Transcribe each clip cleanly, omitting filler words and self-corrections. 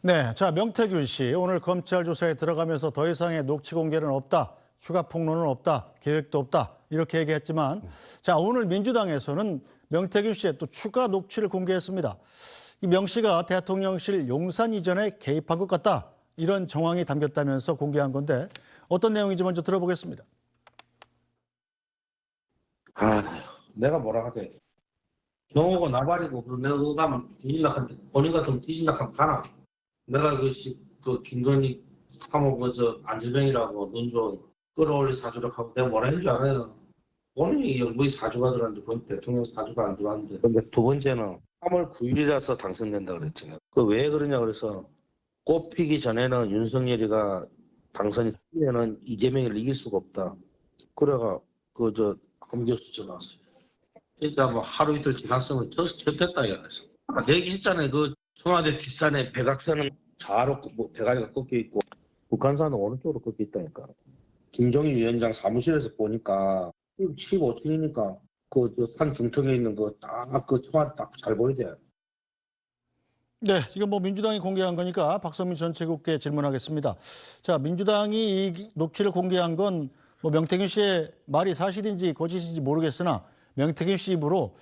네, 자 명태균 씨 오늘 검찰 조사에 들어가면서 더 이상의 녹취 공개는 없다, 추가 폭로는 없다, 계획도 없다 이렇게 얘기했지만 자 오늘 민주당에서는 명태균 씨의 또 추가 녹취를 공개했습니다. 이 명 씨가 대통령실 용산 이전에 개입한 것 같다 이런 정황이 담겼다면서 공개한 건데 어떤 내용인지 먼저 들어보겠습니다. 내가 뭐라 하대. 경호가 나발이고, 그리고 내가 그거 가면 뒤질락한테, 본인 같으면 뒤질락하면 가나. 내가 그 김건희 사모 안전병이라고 눈좀 끌어올리 사주력 하고 내가 뭐라 했는 줄 알아요. 본인이 영부의 사주가 들어왔는데, 그건 대통령 사주가 안 들어왔는데. 근데 두 번째는 3월 9일이라서 당선된다 그랬잖아요. 그 왜 그러냐 그래서 꽃피기 전에는 윤석열이가 당선이 되면은 이재명을 이길 수가 없다. 그래가 함 교수 전화 왔어요. 진짜 뭐 하루 이틀 지났으면 좋겠다 이랬어. 얘기했잖아요. 그 청와대 뒷산에 백악산은 좌로 대가리가 꺾여 있고 북한산은 오른쪽으로 꺾여 있다니까. 김정일 위원장 사무실에서 보니까 15층이니까 그 산 중턱에 있는 거 딱 그 청와대 딱 잘 보이대. 네, 지금 뭐 민주당이 공개한 거니까 박성민 전 최고께 질문하겠습니다. 자, 민주당이 이 녹취를 공개한 건 뭐 명태균 씨의 말이 사실인지 거짓인지 모르겠으나 명태균 씨 입으로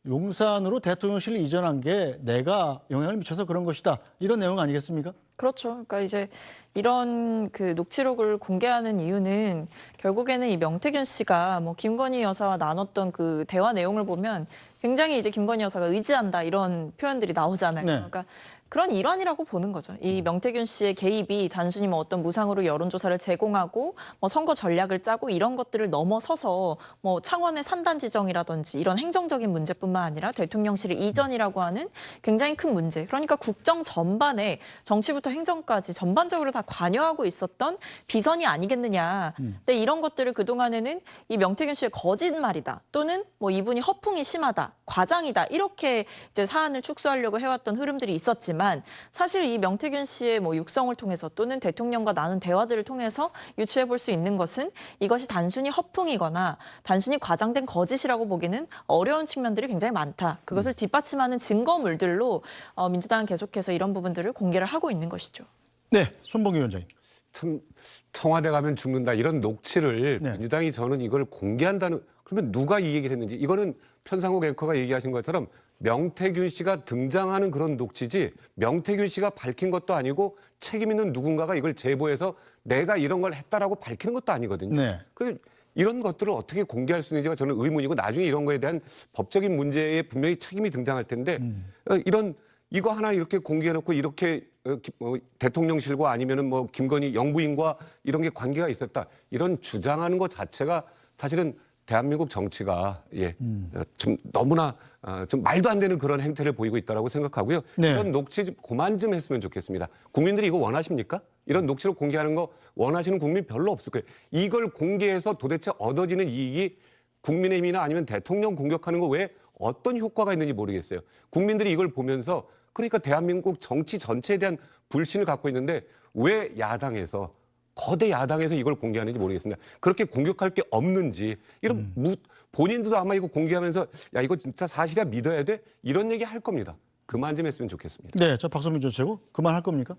용산으로 대통령실을 이전한 게 내가 영향을 미쳐서 그런 것이다. 이런 내용 아니겠습니까? 그렇죠. 그러니까 이제 이런 그 녹취록을 공개하는 이유는 결국에는 이 명태균 씨가 뭐 김건희 여사와 나눴던 그 대화 내용을 보면 굉장히 이제 김건희 여사가 의지한다 이런 표현들이 나오잖아요. 네. 그러니까 그런 일환이라고 보는 거죠. 이 명태균 씨의 개입이 단순히 뭐 어떤 무상으로 여론조사를 제공하고 뭐 선거 전략을 짜고 이런 것들을 넘어서서 뭐 창원의 산단 지정이라든지 이런 행정적인 문제뿐만 아니라 대통령실 이전이라고 하는 굉장히 큰 문제. 그러니까 국정 전반에 정치부터 행정까지 전반적으로 다 관여하고 있었던 비선이 아니겠느냐. 근데 이런 것들을 그동안에는 이 명태균 씨의 거짓말이다. 또는 뭐 이분이 허풍이 심하다. 과장이다. 이렇게 이제 사안을 축소하려고 해왔던 흐름들이 있었지만 사실 이 명태균 씨의 뭐 육성을 통해서 또는 대통령과 나눈 대화들을 통해서 유추해 볼 수 있는 것은 이것이 단순히 허풍이거나 단순히 과장된 거짓이라고 보기는 어려운 측면들이 굉장히 많다. 그것을 뒷받침하는 증거물들로 민주당은 계속해서 이런 부분들을 공개를 하고 있는 것이죠. 네, 손봉규 위원장님. 참 청와대 가면 죽는다 이런 녹취를 네. 민주당이 저는 이걸 공개한다는 그러면 누가 이 얘기를 했는지 이거는 편상욱 앵커가 얘기하신 것처럼 명태균 씨가 등장하는 그런 녹취지 명태균 씨가 밝힌 것도 아니고 책임 있는 누군가가 이걸 제보해서 내가 이런 걸 했다라고 밝히는 것도 아니거든요. 네. 이런 것들을 어떻게 공개할 수 있는지가 저는 의문이고 나중에 이런 거에 대한 법적인 문제에 분명히 책임이 등장할 텐데 이거 하나 이렇게 공개해놓고 이렇게 대통령실과 아니면은 뭐 김건희 영부인과 이런 게 관계가 있었다 이런 주장하는 것 자체가 사실은 대한민국 정치가 좀 너무나 좀 말도 안 되는 그런 행태를 보이고 있다라고 생각하고요. 네. 이런 녹취 좀 그만 좀 했으면 좋겠습니다. 국민들이 이거 원하십니까? 이런 녹취를 공개하는 거 원하시는 국민 별로 없을 거예요. 이걸 공개해서 도대체 얻어지는 이익이 국민의힘이나 아니면 대통령 공격하는 거 외에 어떤 효과가 있는지 모르겠어요. 국민들이 이걸 보면서 그러니까 대한민국 정치 전체에 대한 불신을 갖고 있는데 왜 야당에서 거대 야당에서 이걸 공개하는지 모르겠습니다. 그렇게 공격할 게 없는지 이런 본인들도 아마 이거 공개하면서 야 이거 진짜 사실이야 믿어야 돼? 이런 얘기 할 겁니다. 그만 좀 했으면 좋겠습니다. 네, 저 박성민 전 최고 그만할 겁니까?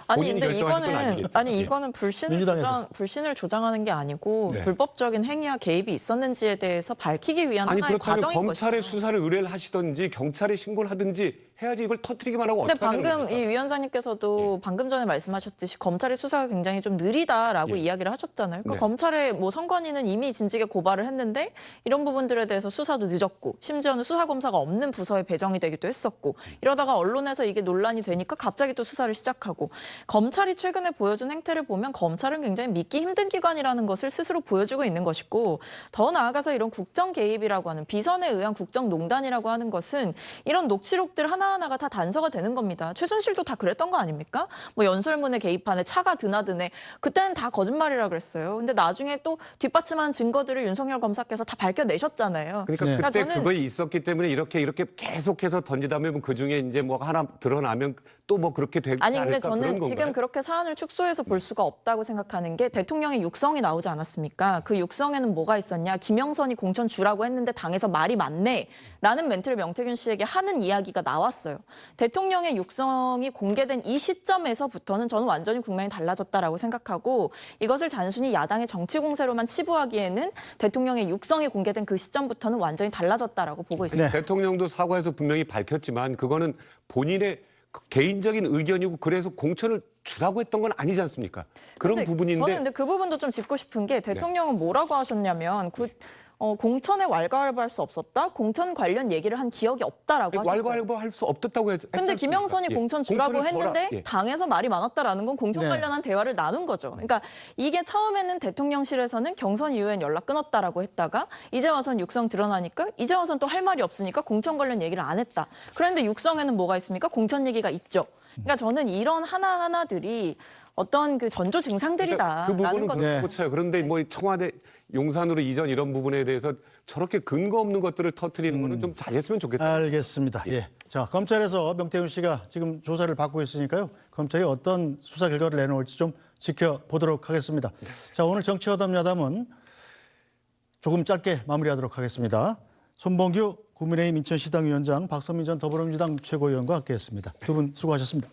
아니 근데 아니겠죠. 이거는 민주당에서. 불신을 조장하는 게 아니고 네. 불법적인 행위와 개입이 있었는지에 대해서 밝히기 위한 아니 하나의 그렇다면 과정인 검찰에 것이죠. 수사를 의뢰를 하시든지 경찰에 신고를 하든지 해야지 이걸 터뜨리기만 하고 근데 어떻게 하는 방금 겁니까? 이 위원장님께서도 방금 전에 말씀하셨듯이 검찰의 수사가 굉장히 좀 느리다라고 이야기를 하셨잖아요. 그러니까 네. 검찰의 뭐 선관위는 이미 진즉에 고발을 했는데 이런 부분들에 대해서 수사도 늦었고 심지어는 수사검사가 없는 부서에 배정이 되기도 했었고 이러다가 언론에서 이게 논란이 되니까 갑자기 또 수사를 시작하고 검찰이 최근에 보여준 행태를 보면 검찰은 굉장히 믿기 힘든 기관이라는 것을 스스로 보여주고 있는 것이고 더 나아가서 이런 국정 개입이라고 하는 비선에 의한 국정농단이라고 하는 것은 이런 녹취록들 하나하나가 다 단서가 되는 겁니다. 최순실도 다 그랬던 거 아닙니까? 뭐 연설문에 개입하네, 차가 드나드네. 그때는 다 거짓말이라 그랬어요. 근데 나중에 또 뒷받침한 증거들을 윤석열 검사께서 다 밝혀내셨잖아요. 그러니까 네. 그때 저는 그거 있었기 때문에 이렇게 계속해서 던지다 보면 그 중에 이제 뭐 하나 드러나면 또 뭐 그렇게 되지 아니 않을까 근데 그런 저는 건가요? 지금 그렇게 사안을 축소해서 볼 수가 없다고 생각하는 게 대통령의 육성이 나오지 않았습니까? 그 육성에는 뭐가 있었냐? 김영선이 공천 주라고 했는데 당에서 말이 많네 라는 멘트를 명태균 씨에게 하는 이야기가 나왔어요. 나왔어요. 대통령의 육성이 공개된 이 시점에서부터는 저는 완전히 국면이 달라졌다라고 생각하고 이것을 단순히 야당의 정치 공세로만 치부하기에는 대통령의 육성이 공개된 그 시점부터는 완전히 달라졌다라고 보고 있습니다. 네. 대통령도 사과에서 분명히 밝혔지만 그거는 본인의 개인적인 의견이고 그래서 공천을 주라고 했던 건 아니지 않습니까? 그런 근데 부분인데 저는 근데 그 부분도 좀 짚고 싶은 게 대통령은 뭐라고 하셨냐면 공천에 왈가왈부할 수 없었다. 공천 관련 얘기를 한 기억이 없다라고 하셨어요. 왈가왈부할 수 없었다고 했지 근데 않습니까? 김영선이 예. 공천 주라고 공천을 줘라. 했는데 예. 당에서 말이 많았다라는 건 공천 네. 관련한 대화를 나눈 거죠. 그러니까 이게 처음에는 대통령실에서는 경선 이후엔 연락 끊었다라고 했다가 이제 와선 육성 드러나니까 이제 와선 또 할 말이 없으니까 공천 관련 얘기를 안 했다. 그런데 육성에는 뭐가 있습니까? 공천 얘기가 있죠. 그러니까 저는 이런 하나하나들이 어떤 그 전조 증상들이다라는 그 부분은 거죠. 네. 고쳐요. 그런데 뭐 청와대 용산으로 이전 이런 부분에 대해서 저렇게 근거 없는 것들을 터뜨리는 거는 좀 자제했으면 좋겠다. 알겠습니다. 예. 자, 검찰에서 명태균 씨가 지금 조사를 받고 있으니까요. 검찰이 어떤 수사 결과를 내놓을지 좀 지켜보도록 하겠습니다. 자, 오늘 정치화담 야담은 조금 짧게 마무리하도록 하겠습니다. 손봉규 국민의힘 인천시당위원장, 박선민 전 더불어민주당 최고위원과 함께했습니다. 두 분 수고하셨습니다.